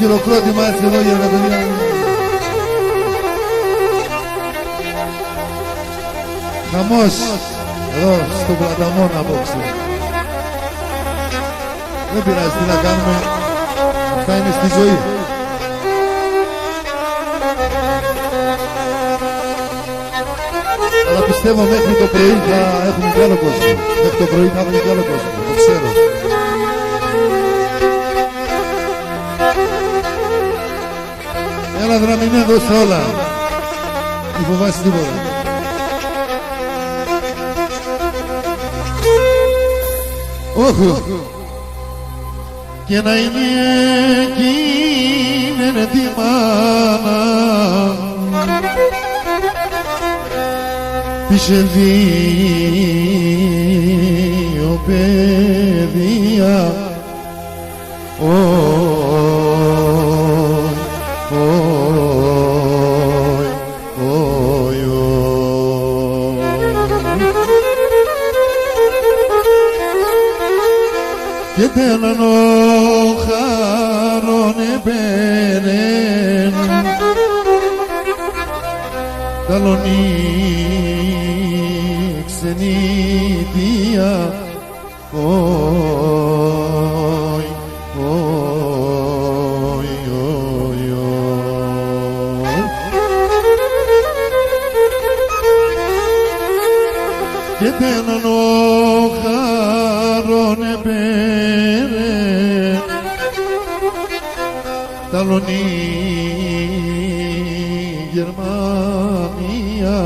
χειροκρότημα έτσι εδώ για τα παιδιά. Χαμός εδώ στον Πλαταμόνα απόψε. Δεν πειράζει, τι να κάνουμε. Αυτά είναι στη ζωή. Αλλά πιστεύω μέχρι το πρωί θα έχουμε κι άλλο κόσμο. Μέχρι το πρωί θα έχουμε κι άλλο κόσμο. Το ξέρω. Έλα Δραμηνέ, δώστε όλα. Μη φοβάσαι τίποτα. Όχι. Και να είναι εκείνη τη μάνα πήσε δύο παιδιά. Και τέλαν ο χαρόν επέρεν ταλονί ξενίδια και τέλαν ο χαρόν επέρεν ταλονί Γερμανία.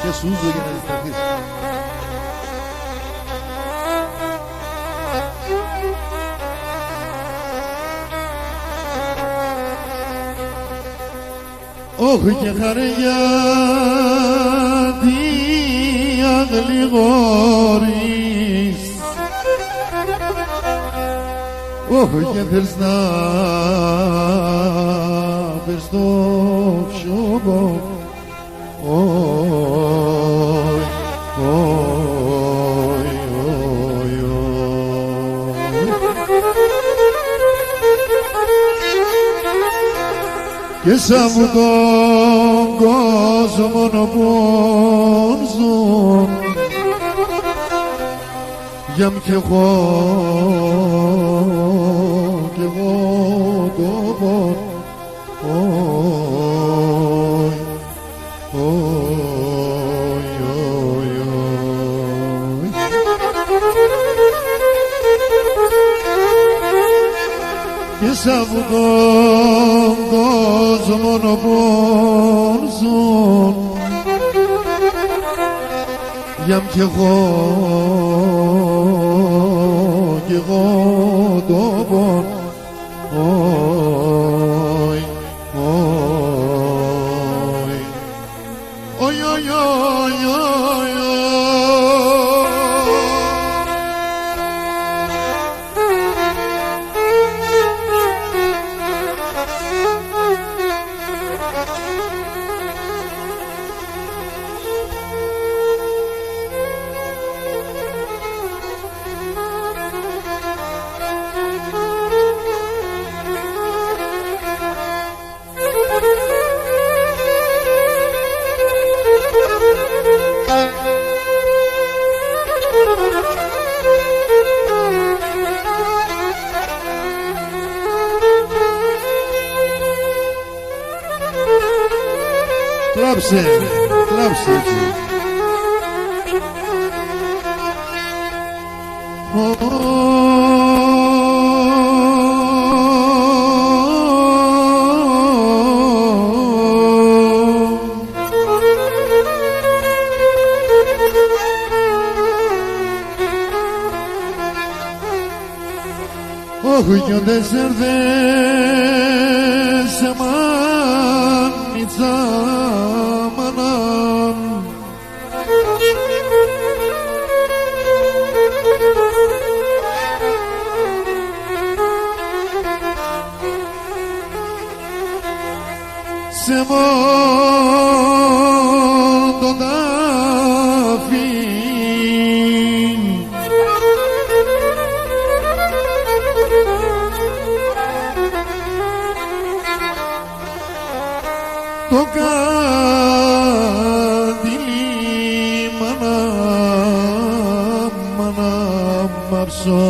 Και σου ούζω για να δισταθείς. Όχι και χαριά τι αγλιγόρεις, όχι και θες να πες το πιόμπο. Και σαν μου τον κόσμο πονζούν για μ' κι εγώ το πον. Και σαν μου τον κόσμο πονζούν για μ' κι εγώ το πον. Κλάψε, κλάψε έτσι. Όχι κι ο τεσσερδές σε μάνιτσα μανάν σε μόντο τάφι το καντήλι μάνα μάνα μαψώ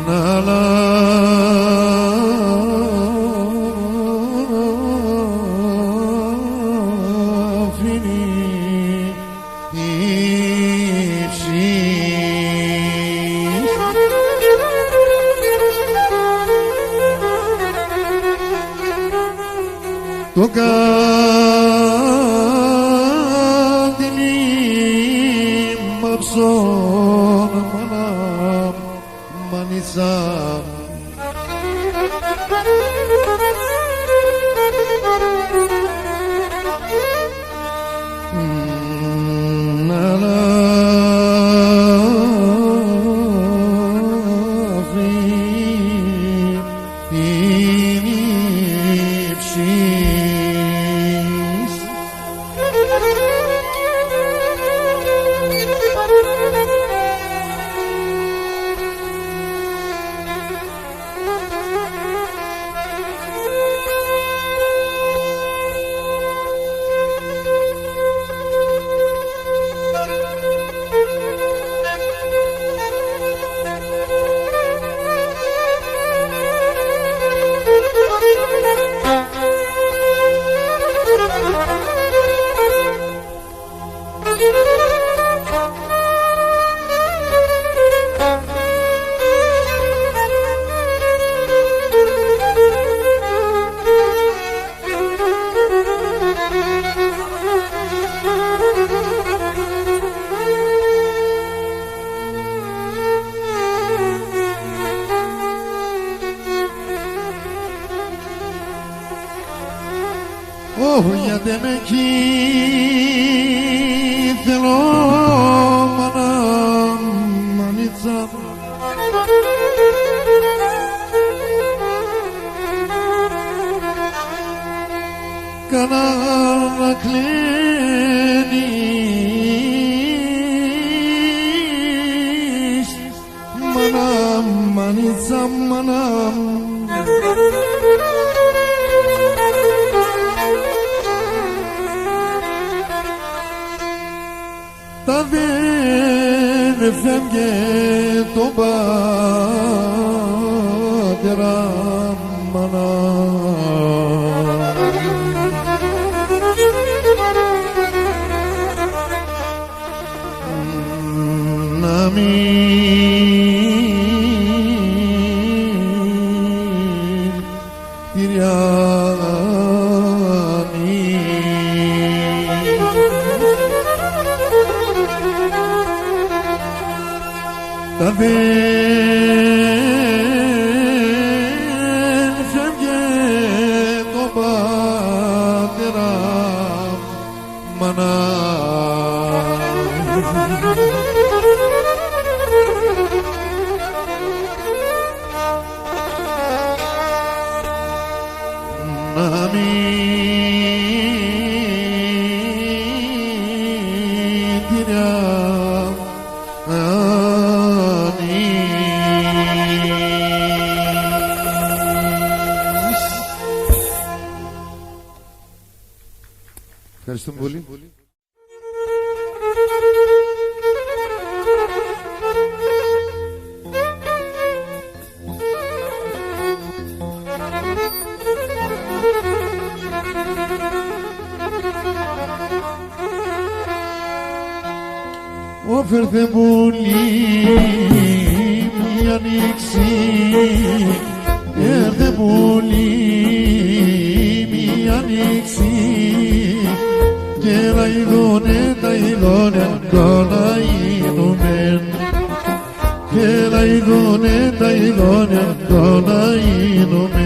να λαφρύνει η ψυχή το καντήλι μαψών μάνα μανίτσα να λαφρύνει η ψυχής γιατί με εκεί θέλω μάνα μανίτσα κανά να κλαίνεις μάνα μανίτσα μάνα τα δεν φεύγε τον πατέρα μάνα να μην τυριάνει τα δεν φεύγε το πατέρα μάνα να μην τυριάνει Ευχαριστούμε πολύ. Όφερθε πουλί μη ανοίξει, έρθε πουλί μη ανοίξει, και λαϊδούνε τα ειδώνε το λαϊδούνε, και λαϊδούνε τα ειδώνε το λαϊδούνε.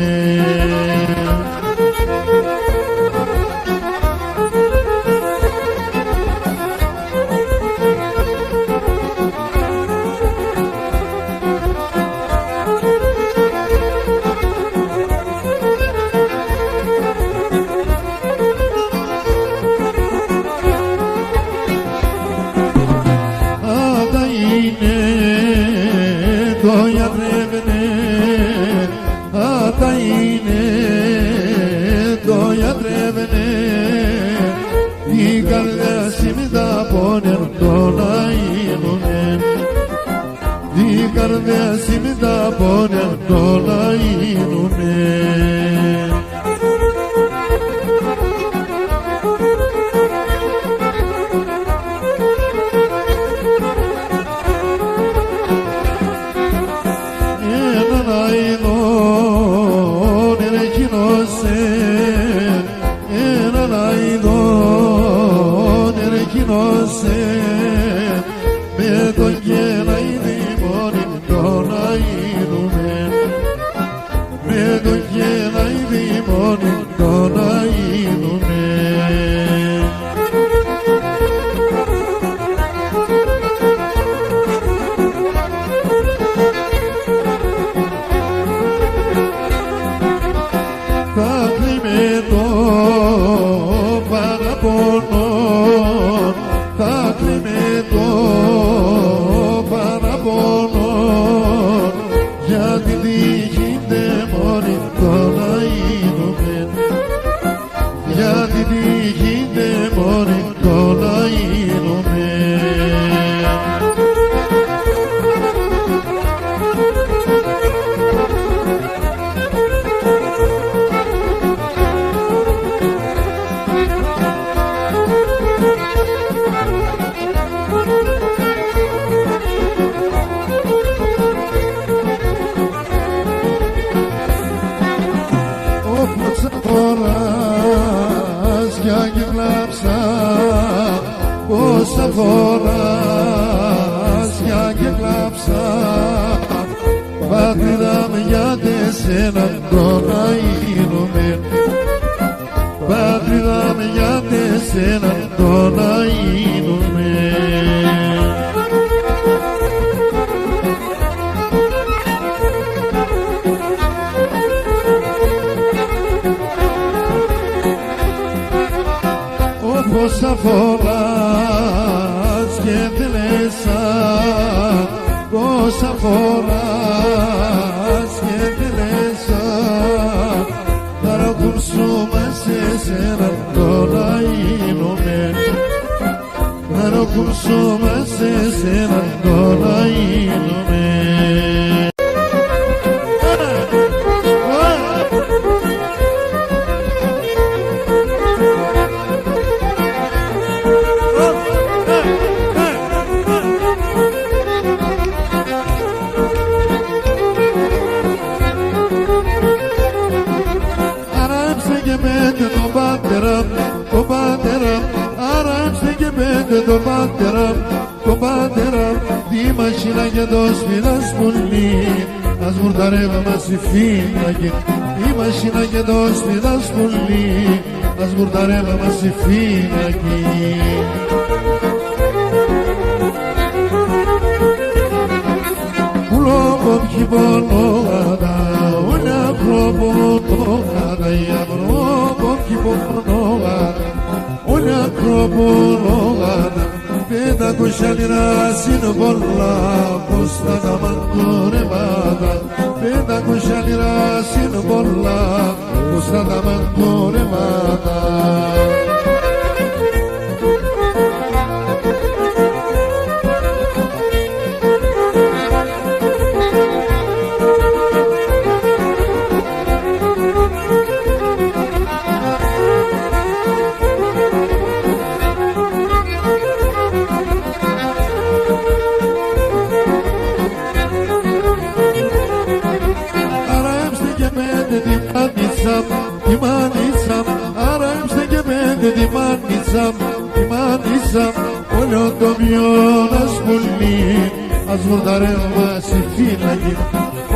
μέσα όλο το βιό να σπουλεί, ας βουρταρεύμα στη φύλακη.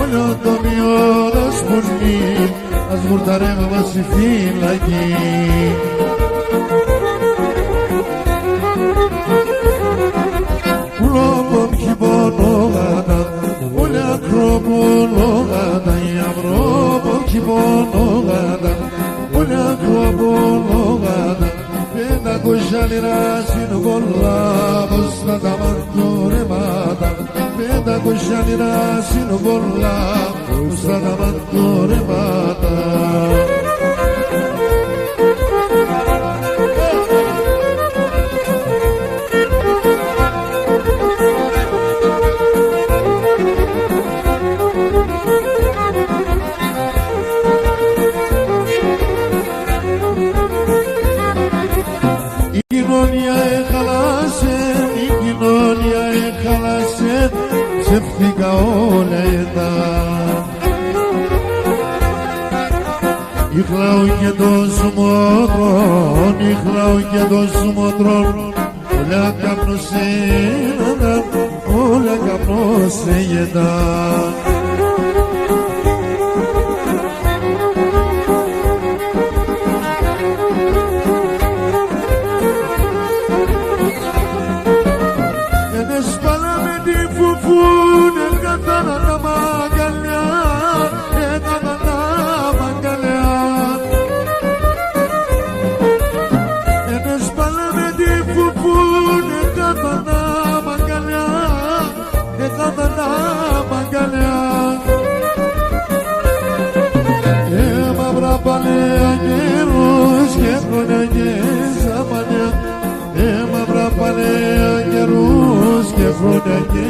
Όλο το βιό να σπουλεί, ας βουρταρεύμα στη φύλακη. Ουλόπον χειμωνόγατα, όλοι ακροπολόγατα, η αυρόπον χειμωνόγατα, όλοι ακροπολόγατα. 500 λίρα συνοβολά, πως θα τα μαντορεμάτα. 500 λίρα συνοβολά, πως θα τα μαντορεμάτα. Ψεύτηκα όλα εδώ. Ήχλαω και το σουμότρον, ήχλαω και το σουμότρον. Όλα καπνός έναντα, όλα καπνός έγεντα. Και χρόνια και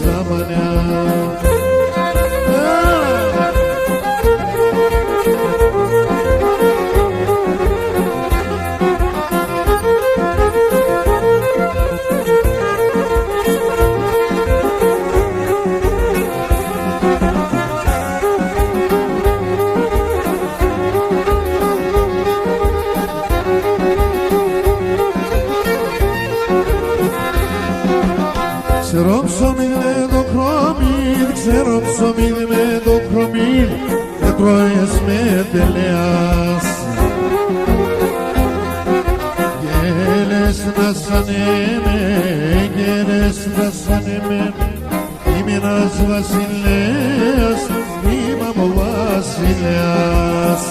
ζαμανιά. Ξέρω ψωμί με το κρομίλ, ξέρω ψωμί με το κρομίλ, και τρώες με τελεάς. Γέλες να σανέμαι, γέλες να σανέμαι, είμαι ένας βασιλέας, είμαι ο βασιλέας.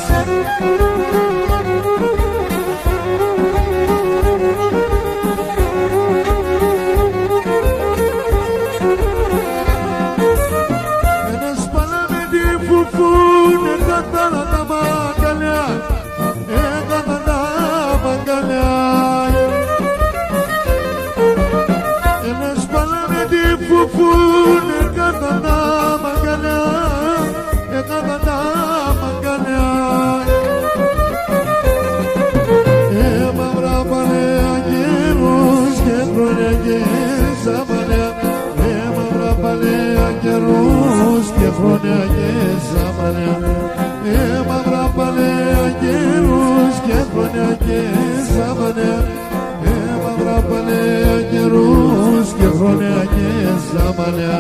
Χρόνια και ζαμανιά, μαύρα παλαιά καιρούς και χρόνια και ζαμανιά, μαύρα παλαιά καιρούς και χρόνια και ζαμανιά.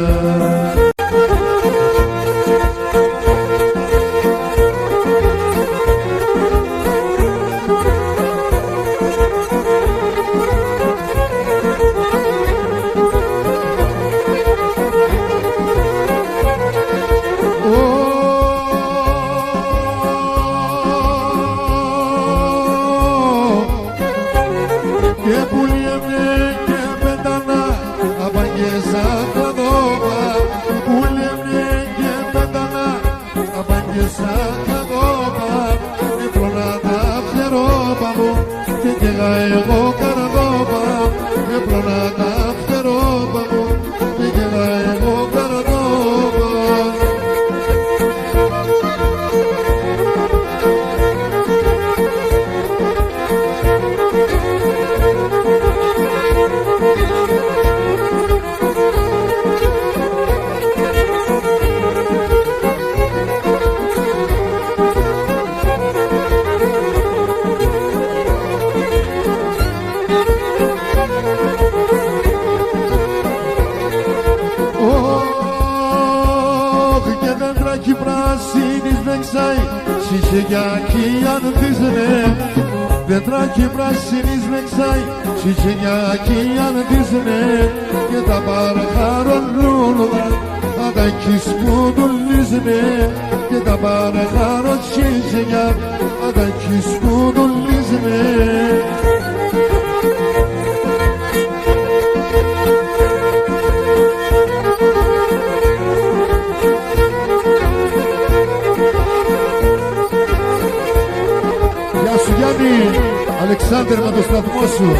Εγώ καρδόπα, έπρονα τα φτερόπα μου, πήγαινα εγώ καρδόπα. σβεξάει σιχεγιακή αν δίζνε Πετράκι πράσινη σβεξάει σιχεγιακή αν δίζνε Και τα παραχαρολούλα Αδάκης που δουλίζνε Και τα παραχαρό σιχεγιά Αδάκης που δουλίζνε Γιάννη, Αλεξάνδρ με το σταθμό σου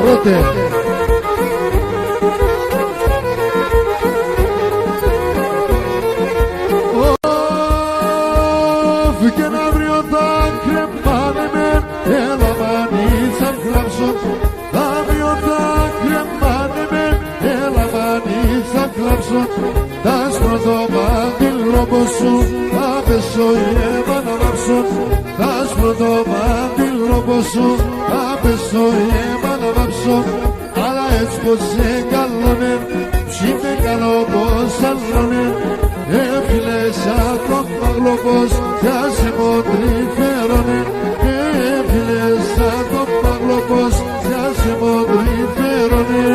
Πρώτε Φύγε να αύριο θα κρεμάνε με Έλα μανίτσα κλάψω Αύριο θα κρεμάνε με Έλα μανίτσα κλάψω Τα σπρωτό μαντήλοπο σου Θα πέσω η αίμα να βάψω Τα σπρωτό μαντήλοπο σου Θα πέσω η αίμα να βάψω Αλλά έτσι πως σε καλώνε Ψήμε καλό πως αλλώνε Έφυλε σαν το παγλοπός Κι άσε μοντριφέρωνε Έφυλε σαν το παγλοπός Κι άσε μοντριφέρωνε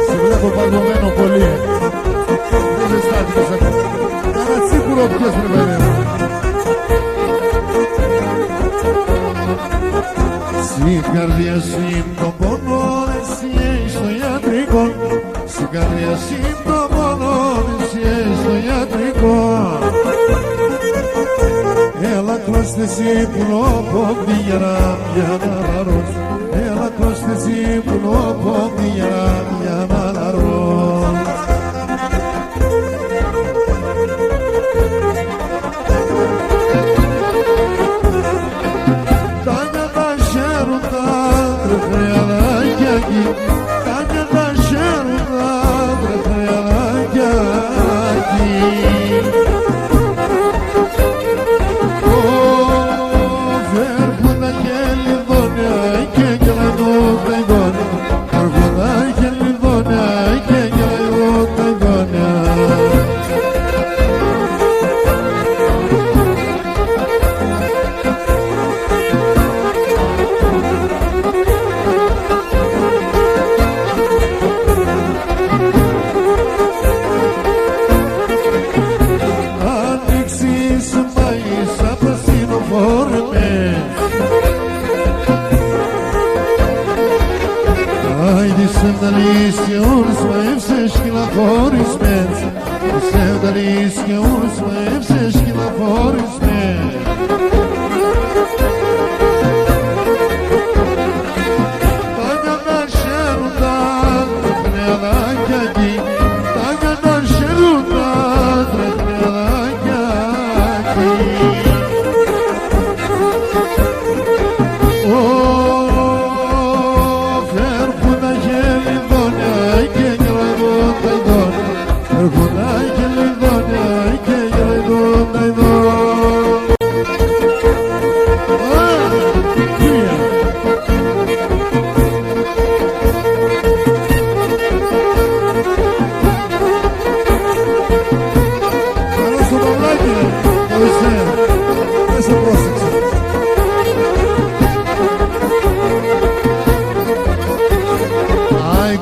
Σε βλέπω παγωμένο πολύ. Δεν ζεστάθηκες ακόμα. Κάνα τσίπουρο πιες ρε παιδί μου. Στην καρδιά σου το πόνο εσύ έχεις το ιατρικό. Στην καρδιά σου το πόνο εσύ έχεις το ιατρικό. Έλα κλώστε εσύ που νόπο πήγαινα για να λαρώσω. Έλα κλώστε εσύ που νόπο πήγαινα για να λαρώσω. δεις και όλους μαεύσες κυλαφόρισμες. Ψευδαλείς και όλους μαεύσες κυλαφόρισμες. Τα νιάνα χαίρουν τα τρεχνιαδάκια εκεί. Τα νιάνα χαίρουν τα τρεχνιαδάκια εκεί.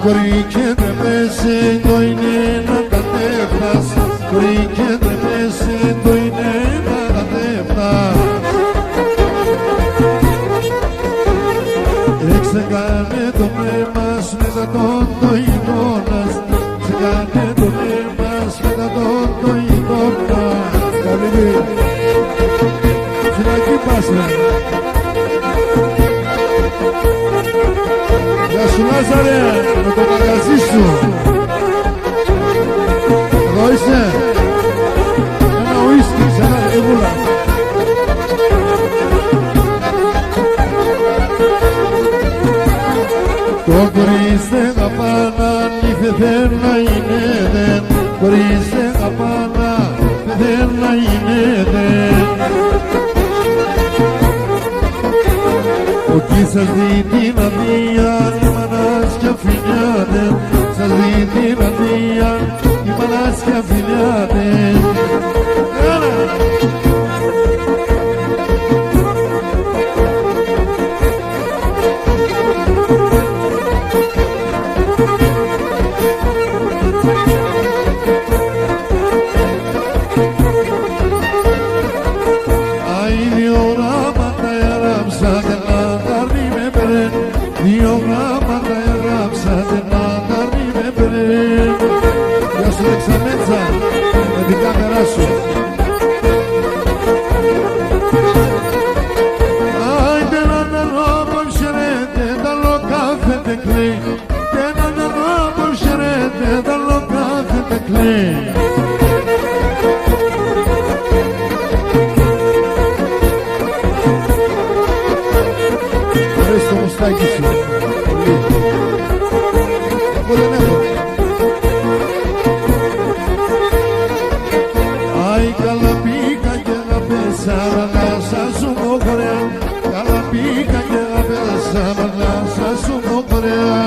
Κορί και τρεπέσαι το είναι να κατέφτας. Κορί και τρεπέσαι το είναι να κατέφτας. Ξεκάνε το πνεύμα σου μετά τον το εικόνας. Ξεκάνε το πνεύμα σου μετά τον το εικόνας. Καλή φυλακή πας ρε. Γεια σου Λάζαρε, με το μαγαζί σου. Εδώ είσαι. Ένα ουίσκι, σε ένα ρεβούλα. Το κορίς δεν αγαπάνα, νύχε δεν να είναι δεν. Κορίς δεν αγαπάνα, δεν να είναι δεν. Εκεί σας δει την αδεία, η μανάς και αφιλιάτε. Σας δει την αδεία, η μανάς και αφιλιάτε. Με την κάμερα σου. Άιντε να νερό ψερέτε τα λοκάφε τεκλή. Και να νερό ψερέτε τα λοκάφε τεκλή. Αρέσει το μουστάκι σου. Εγώ δεν έχω. Σαρανάσα σου μοκρέα, καλά πήγα και αγαπές. Σαρανάσα σου μοκρέα.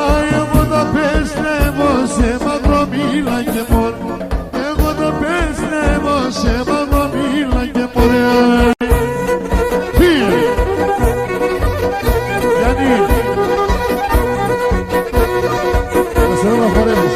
Άι, εγώ τα πέστρεβω σε μαυρομίλα και μόνο. Εγώ τα πέστρεβω σε μαυρομίλα και μόνο. Φύγε! Γιατί? Θα σε να χορεύεις.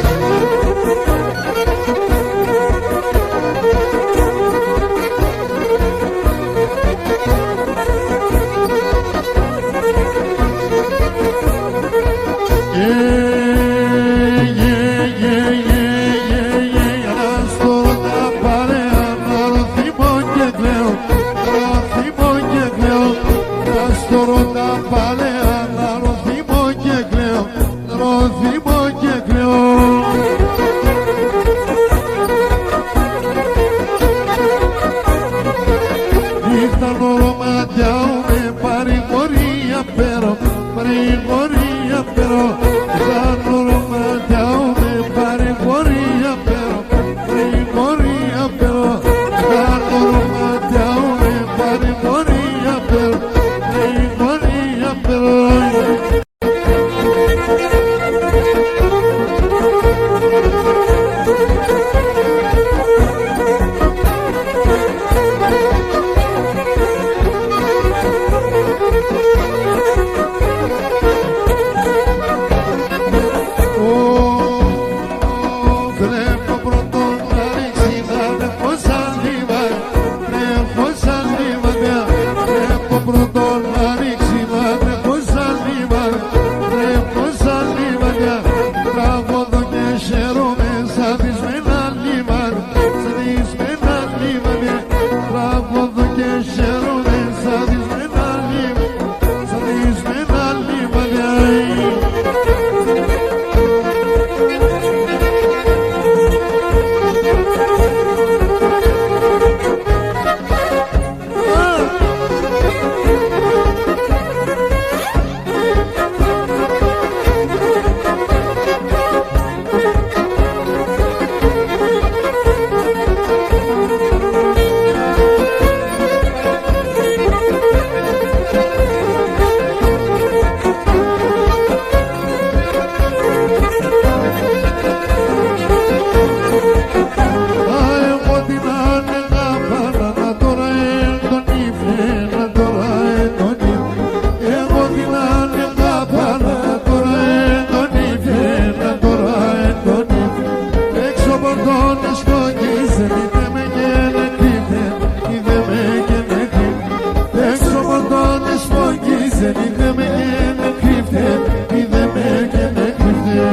είδε με και με κρύφτε, είδε με και με κρύφτε.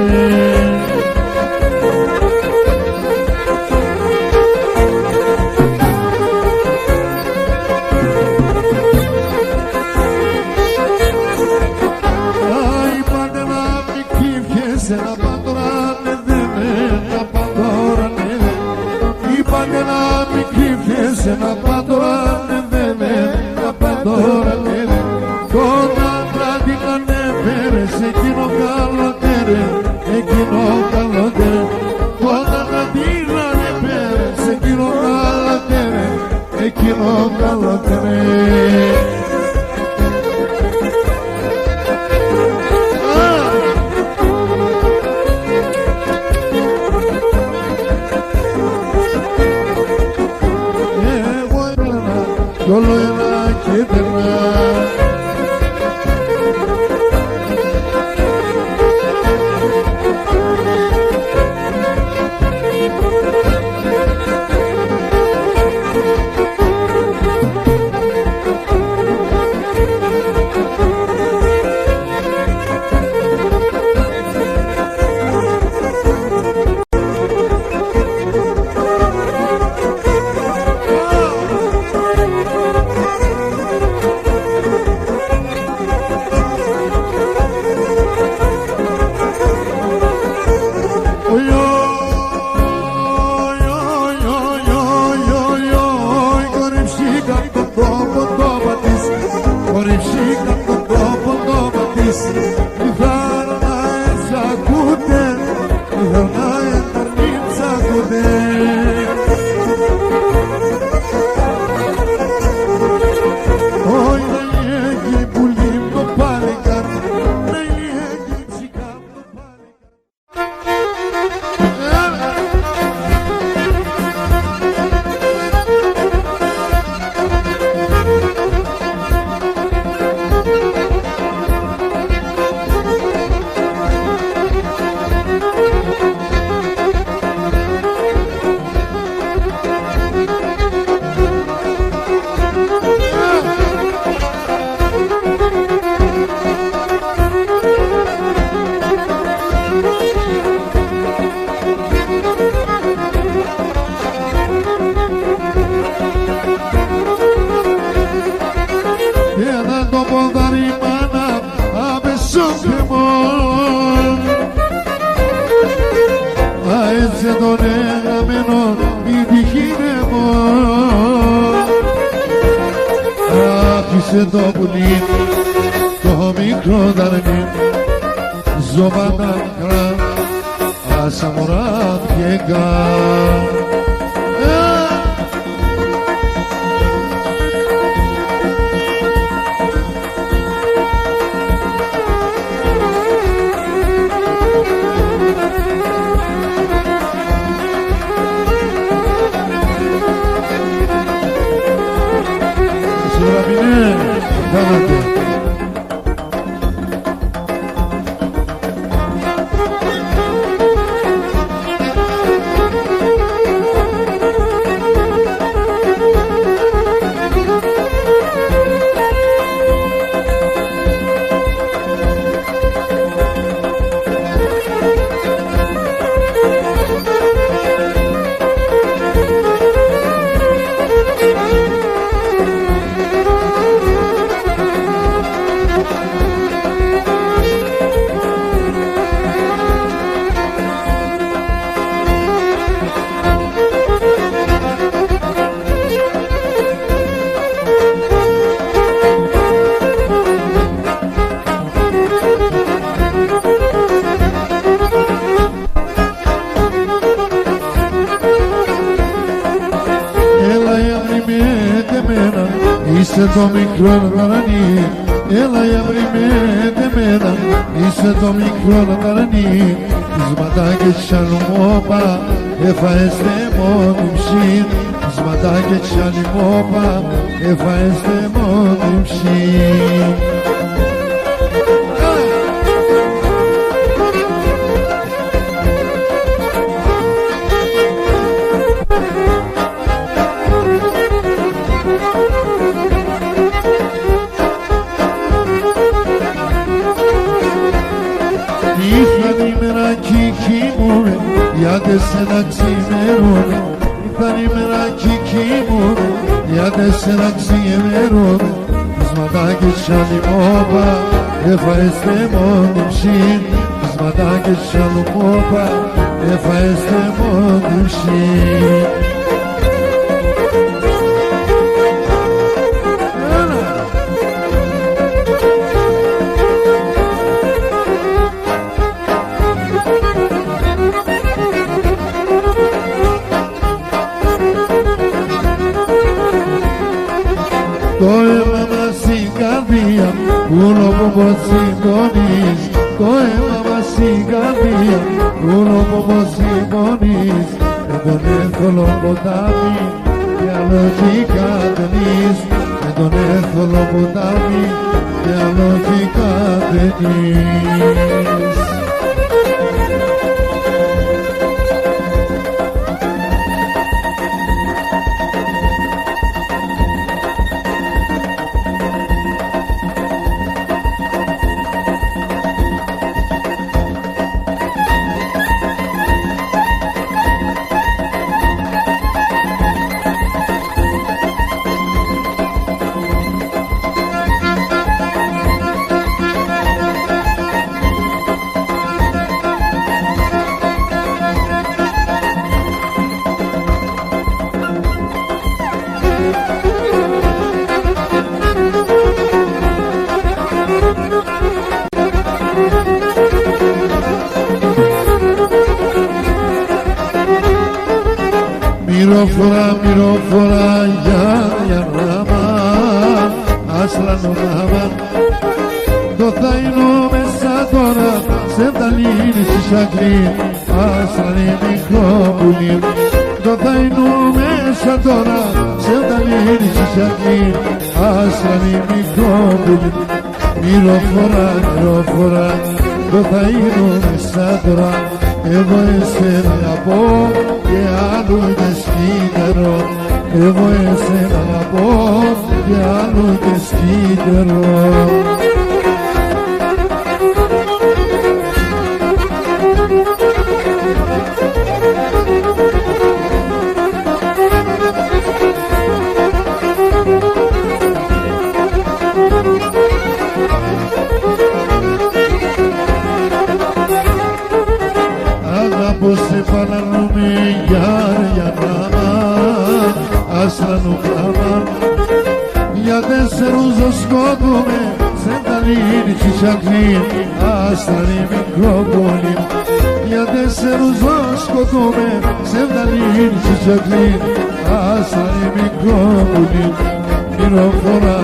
Να πάνε τώρα ναι δε με, να πάνε τώρα ναι δε. Είπανε να μην κρύβεσαι, να πάνε τώρα ναι δε με, να πάνε τώρα ναι δε. Κι όταν βράδυ ανέβαιρες εκείνο καλοκαίρι, εκείνο καλοκαίρι. Κι όταν βράδυ ανέβαιρες εκείνο καλοκαίρι, εκείνο καλοκαίρι. Κι όλο ένα και περνά. Άφησε το πουλί, το μικρό δαρνί, ζώματα μικρά, άσα μωρά πιέγκα. Είσαι το μικρό ταρανί, έλα για βρημέτε μένα. Είσαι το μικρό ταρανί, σματάκια τσαλμόπα, έφαεστε μόνοι ψήν. Σματάκια τσαλμόπα, έφαεστε μόνοι ψήν. άντε σε να ξημερώνω, ήταν ημέρα κι κοιμούμαι, άντε σε να ξημερώνω, τις ματάκες κι άλλη μόπα, έφαεστε μόνοι ψήν, τις ματάκες κι άλλη μόπα, έφαεστε μόνοι ψήν. Το αίμα μας στην καρδία, πουλο πως συντονείς. Το αίμα μας στην καρδία, πουλο πως συντονείς. Με τον έθολο ποτάμι, για λογικά ταινείς. Με τον έθολο ποτάμι, για λογικά ταινείς. Μυροφορά για ράμα, άσλανο ράμα. Το θάινο μέσα τώρα, σε δαλίνει στη σακλή, άσλανε μικρό πουλί. Το θάινο μέσα τώρα, σε δαλίνει στη σακλή, άσλανε μικρό πουλί. Μυροφορά, το θάινο μέσα τώρα, εγώ εσένα αγαπώ και άλλου και σκύτερο. Εγώ εσένα αγαπώ και άλλου και σκύτερο. Πως σε παρανούμε για νάμα, άσλανο γράμμα. Για τέσσερους το σκότωμε, σε δαλίνει στη σακλή, άσλανε μικρό πόλη. Για τέσσερους το σκότωμε, σε δαλίνει στη σακλή, άσλανε μικρό πόλη. Μυροφορά,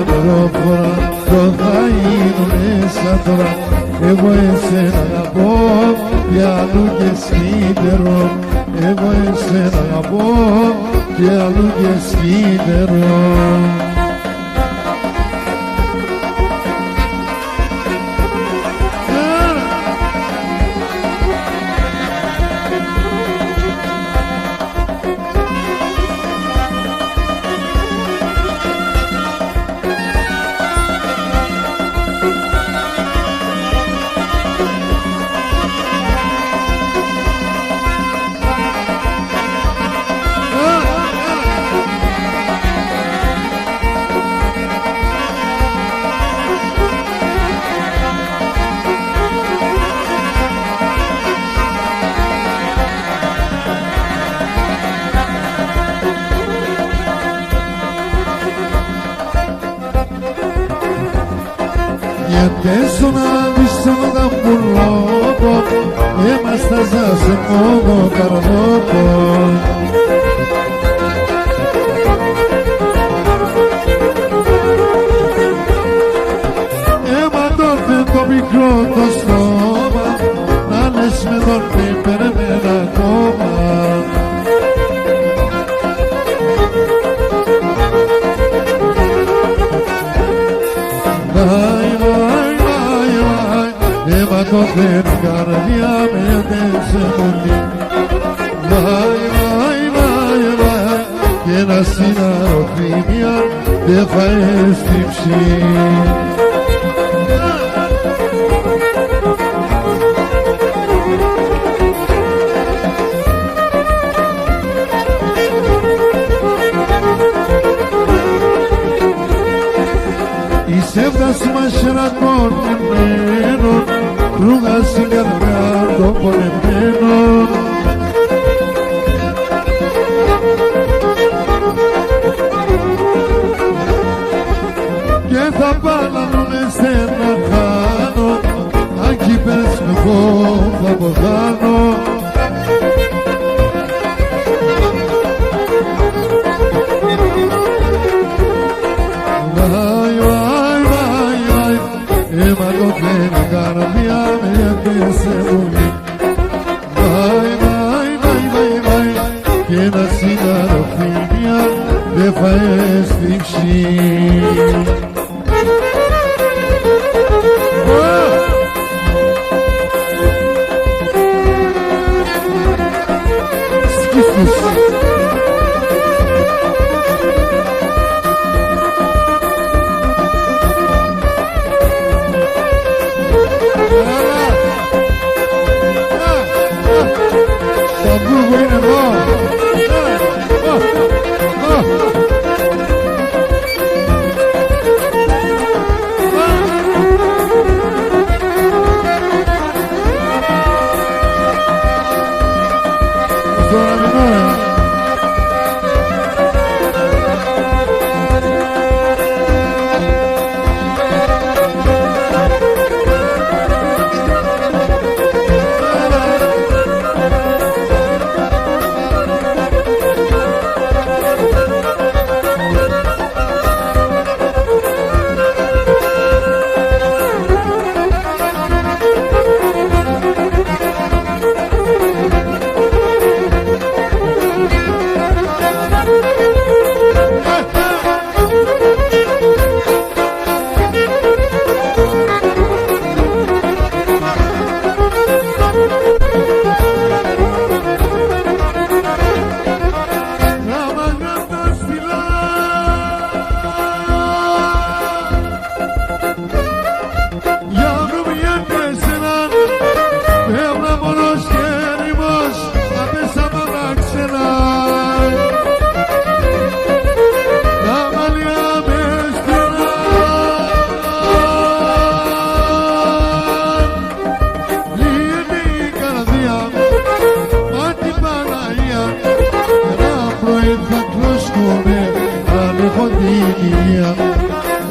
το θα είναι μέσα τώρα. Εγώ εσένα αγαπώ, κι αλλού και σκύτερο. Εγώ εσένα αγαπώ, κι αλλού και σκύτερο. Γιατί στον άδεισο να πουλώπω, είμαστε σε μόνο καρδόπο. Αίματωθε το μικρό το στόμα, να λες με τον υπερμένα ακόμα. Αίματωθε την καρδιά με τέσε πολύ. Και ένα σύναρο θύμια δεν θα έστυψει. ρούγα στην καρδιά το πονεμένο. Και θα παλανούνε στενά χάνω, αν κι πες με εγώ θα ποδάνω. Μαγωμένη καρδιά με έπιασε βουλή. Βαϊ, και ένα σίγαρο φίλια δεν θα έστειξει.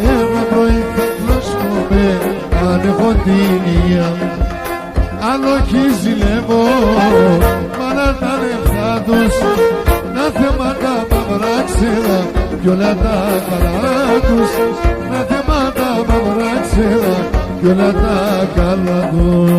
Ένα πρωί θα κλωσκούμε ανεφωτίνια. Αν όχι ζηλεύω μάνα τα λεφτά τους, να θεμάτα μαυρά ξέρα κι όλα τα καλά τους. Να θεμάτα μαυρά ξέρα κι όλα τα καλά τους.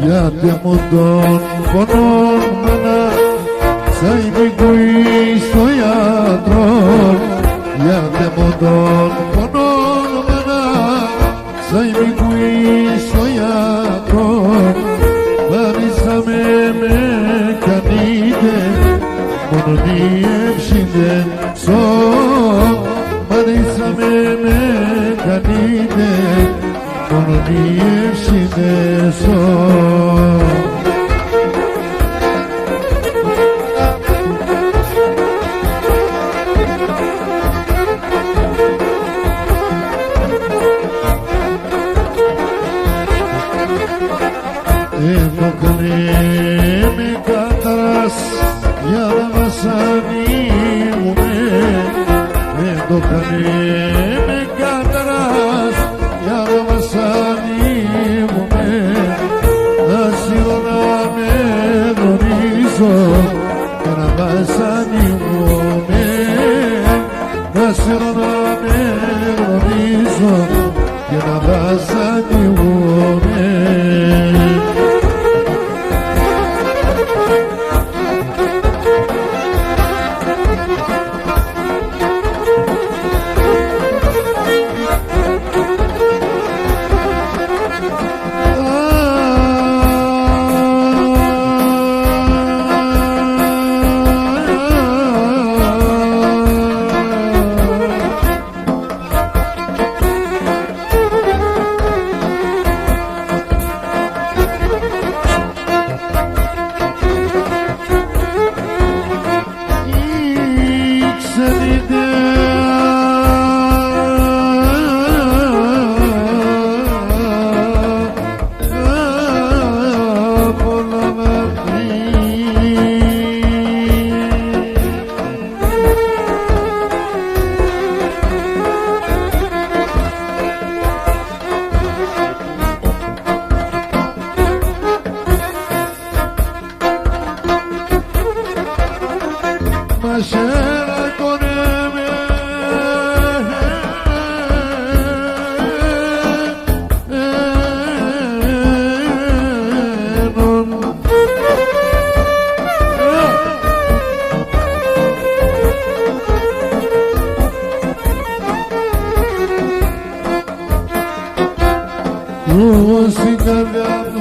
Γιατί μου τον πονών μάνα σαν υπηκούει στο ιατρό. Γιατί μου τον πονών μάνα σαν υπηκούει στο ιατρό. Βαρίσαμε με κανείτε μόνο διεύσυντε σω. Βαρίσαμε με κανείτε μόνο διεύσυντε σω. Έχω κάνει με καταράς για να βασανίουνε. Έχω κάνει με καταράς για να βασανίουνε. Να σύρω να με γνωρίζω και να βασανίουνε. Να σύρω να με γνωρίζω και να βασανίουνε. σένα κονέμαι στην καρδιά μου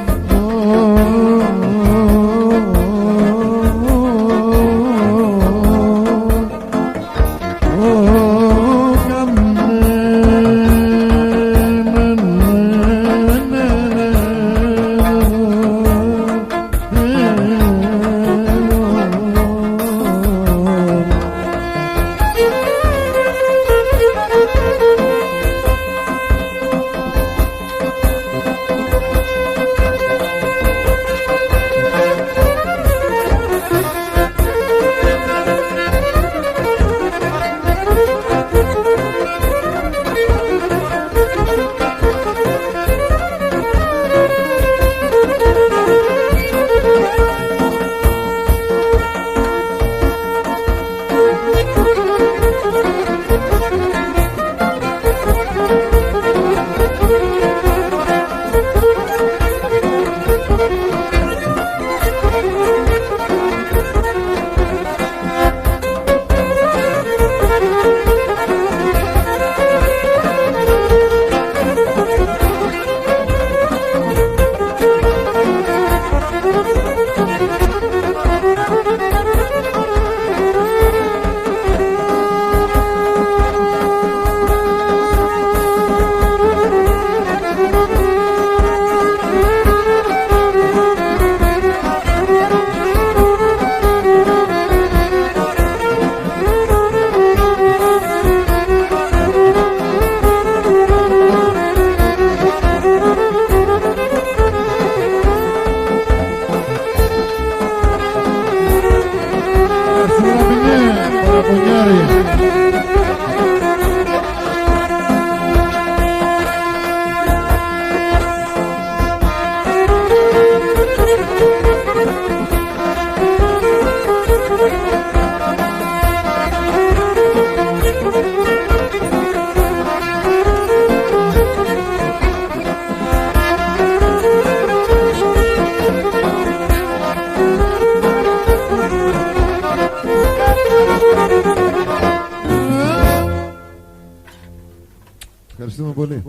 Ευχαριστούμε πολύ.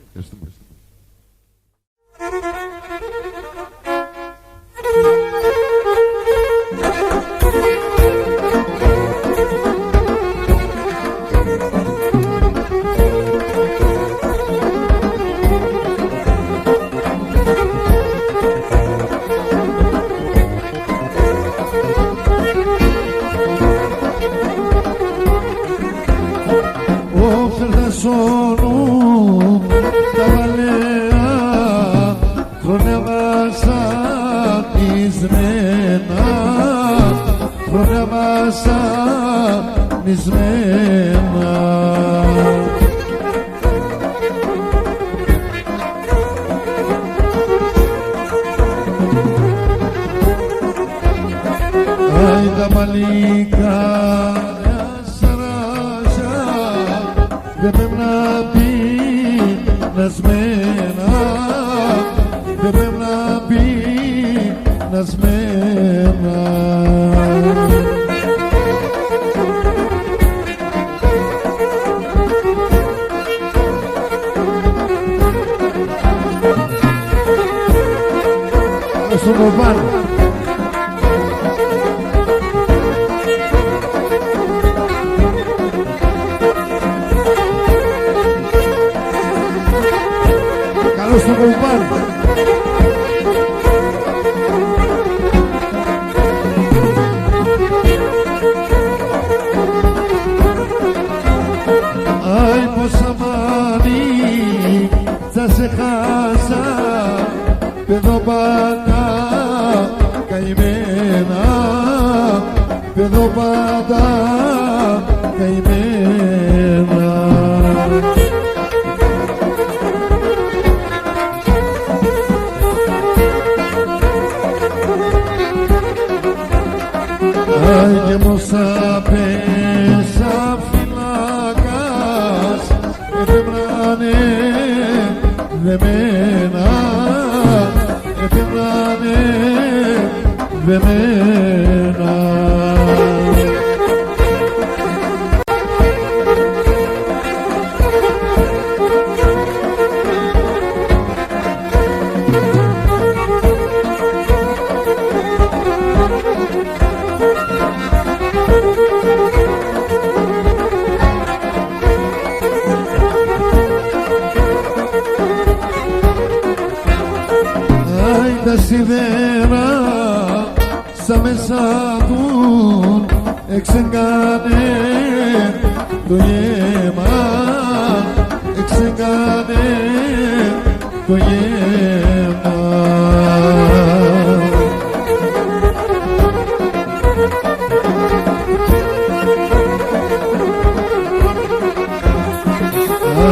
Ευχαριστούμε. Σώνουν τα βαλέα χρόνια βασανισμένα, χρόνια βασανισμένα. Άι τα μαλλικάρια σαράζα δεν πρέπει να πεινασμένα, δεν πρέπει να πεινασμένα. Στον κομπάρι στο κομπάρι. Άι πως αμάνι θα σε χάσα παιδόπατα καημένα, παιδόπατα καημένα. Ay, que moza εμένα. Τα σιδέρα σαν μέσα του εξεγκάνε το γέμα, εξεγκάνε το γέμα.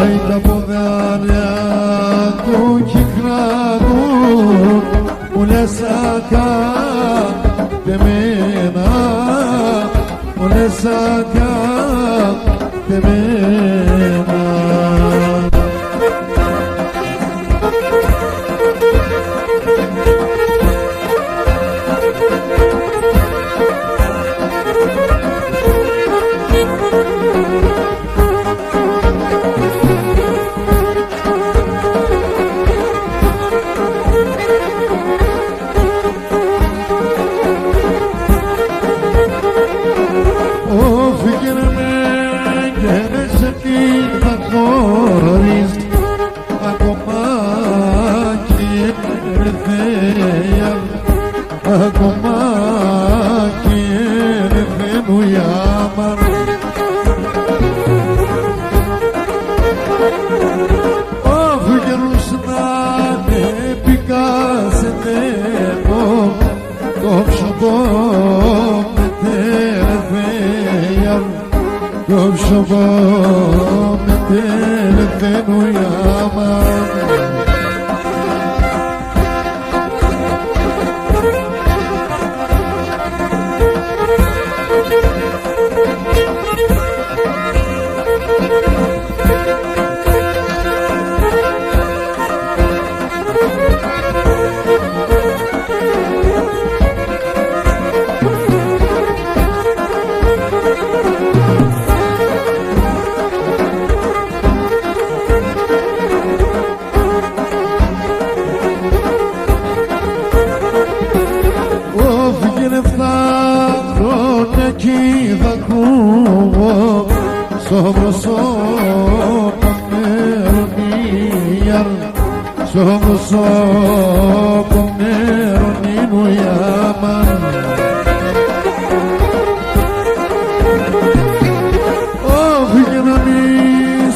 Άι τα ποδάρια του κυκράτου μου λες ακατεμένα, μου λες ακατεμένα. Ακόμα και ρεθαίνου η άμαν. Αφού καιρούς να επικάσετε το ψωμό με τελεφέια, το ψωμό με τελεφαίνου η άμαν. Κι θα ακούω στο προσώπο μερονία, στο προσώπο μερονίνου η άμαν. Όχι και να μη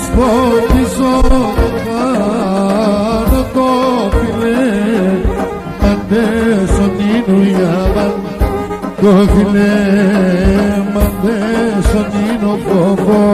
σποτίσω πάνω το φιλέ, αντέσω νίνου η άμαν. Το φιλέ μαντέσον είναι ο φόβο.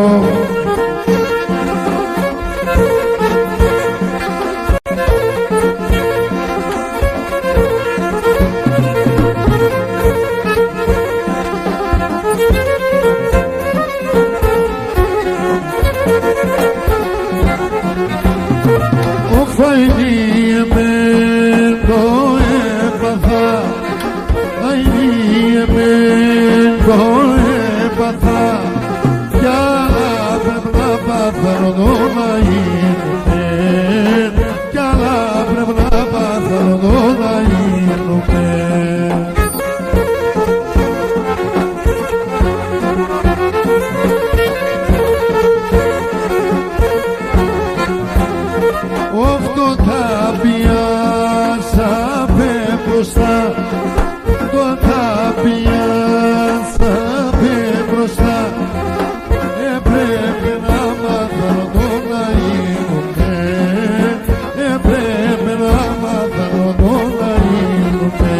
Ο φαϊνί εμέν το έπαθα, το έπαθα κι άλλα πρέπει να πάθω το να γίνουμε, κι άλλα πρέπει να πάθω το να γίνουμε. Αυτό τα πιάσα πέ μπροστά, το τα πιάσα πέ μπροστά, έπρεπε να μάθω το να γίνουμε, έπρεπε να μάθω το να γίνουμε.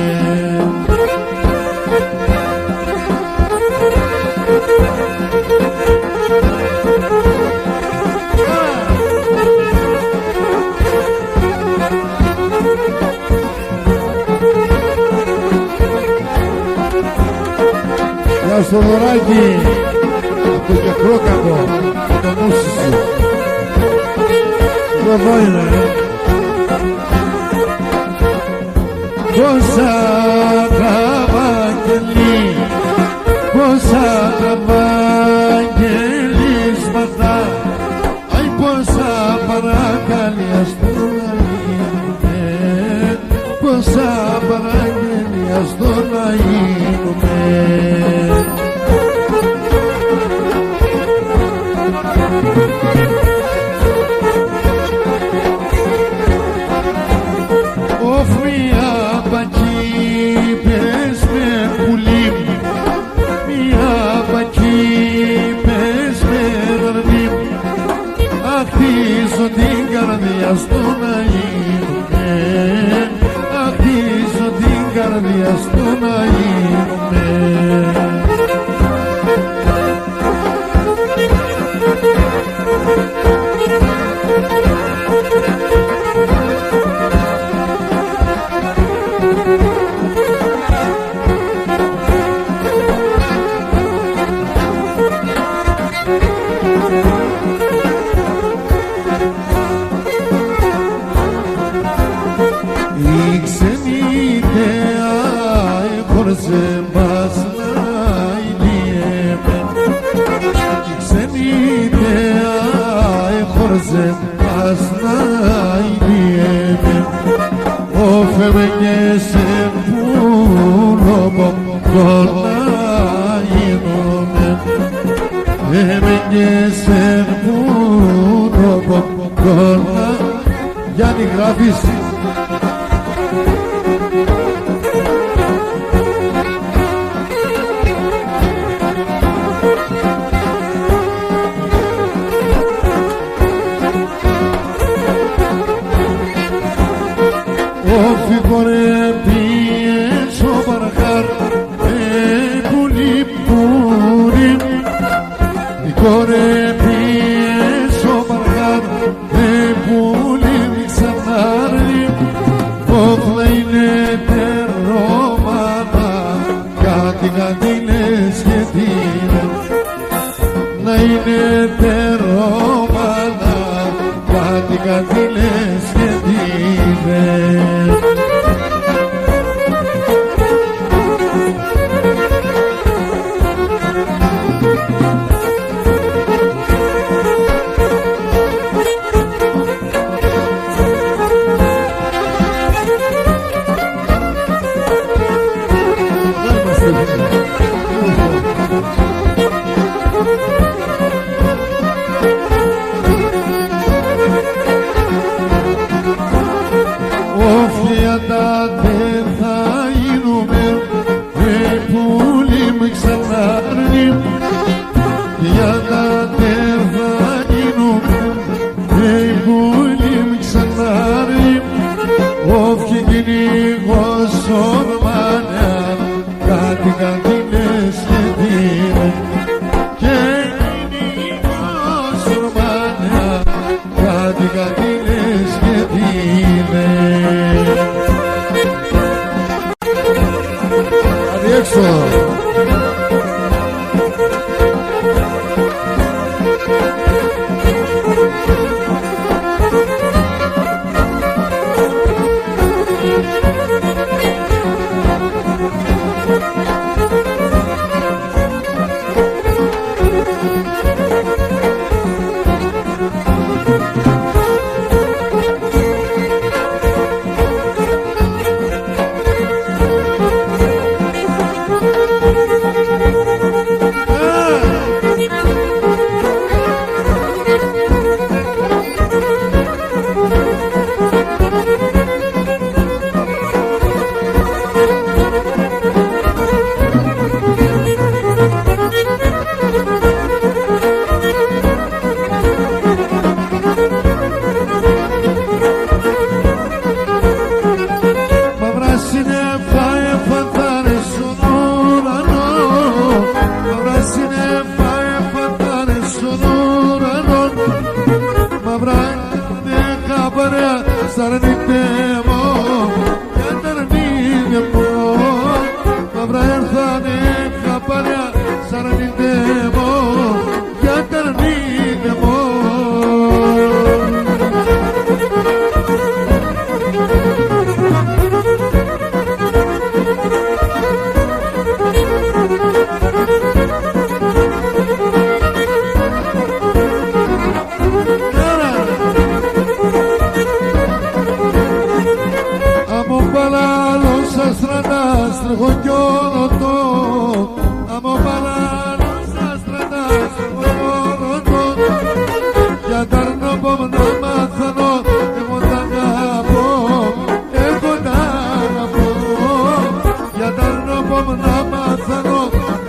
Γεια στο δωράκι από το Κεκρόκατο, το νούσι σου. Εδώ είναι. Τόσα τραβά τόσα παραγγελία στο να γίνουμε. Ωφ, μια μπακί πες με πουλί, μια μπακί πες με δαρνί, αχτίζω την καρδιά στο να γίνουμε, αχτίζω την καρδιά στο να γίνουμε. Η ξενιτέα χωρίς μας να ηλιέμε, η ξενιτέα χωρίς μας να ηλιέμε, όφε με και σε πουλόπο κόλλα γίνομαι, με και σε πουλόπο κόλλα. Γιάννη, γράφεις. Όφι κορέ πιες ο παρχάρ πουλί πουλί, η κορέ πιες ο παρχάρ πουλί ξανάρι, όφ να είναι τερόμανα, κάτι λες και τι να είναι τερόμανα, κάτι λες και τι δεν θα γίνουμε, πουλί μου ξανάρνει, για τα δεν θα γίνουμε, πουλί μου ξανάρνει, όφι κυνηγός ορμάνια, κάτι λες και τι και κυνηγός ορμάνια, κάτι λες και τι έξω. σας στρατάς τρέχω κι όλο το άμα παράλληλο σας στρατάς τρέχω κι όλο το για τα αρνοπό να μάθανω εγώ τα αγαπώ εγώ τα αγαπώ για τα αρνοπό να μάθανω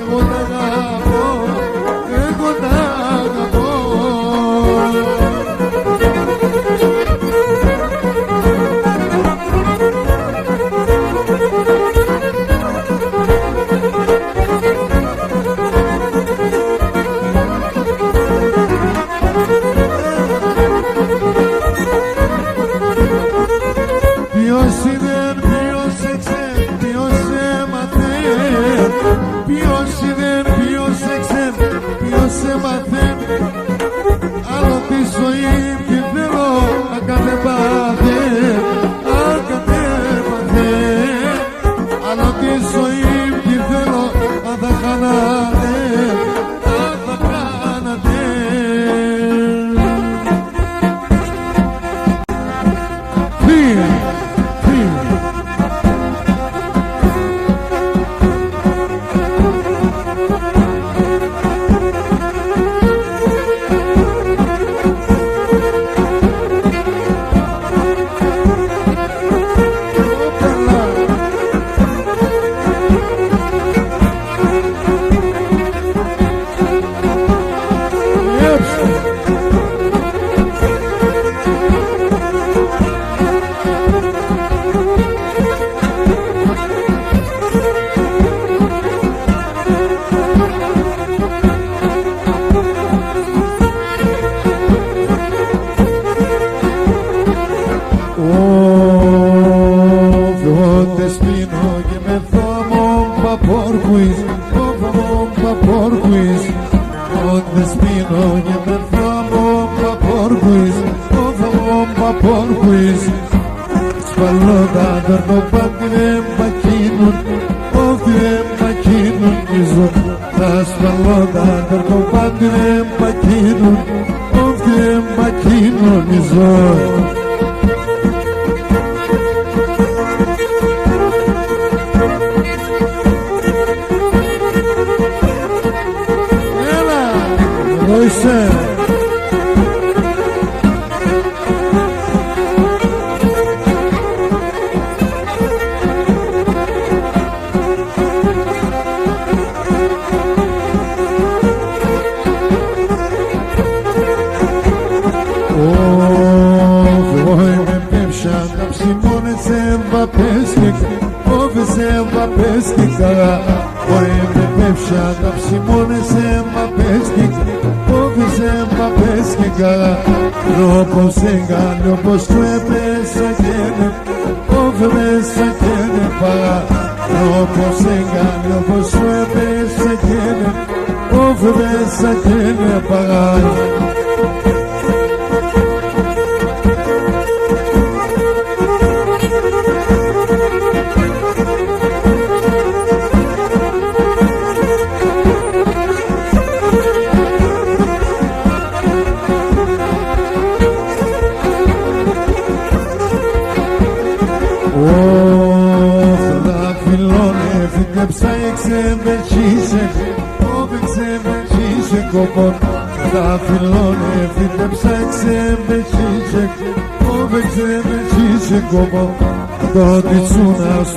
εγώ τα αγαπώ εγώ τα αγαπώ. Ποιος είδεν, ποιος έξερ, ποιος έμαθε. Ποιος είδεν, ποιος έξερ, ποιος έμαθε. Άλλο τη ζωή τι θέλω, αν κατεβάθε, αν κατέβαθε. Άλλο τη ζωή τι θέλω, αν θα χάνατε, αν θα κάνατε.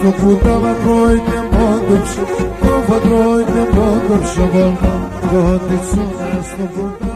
Στο πούταμα τρώйте μόντοψο, το φατρώйте μόντοψο, το τιτσούνα στο πούταμα.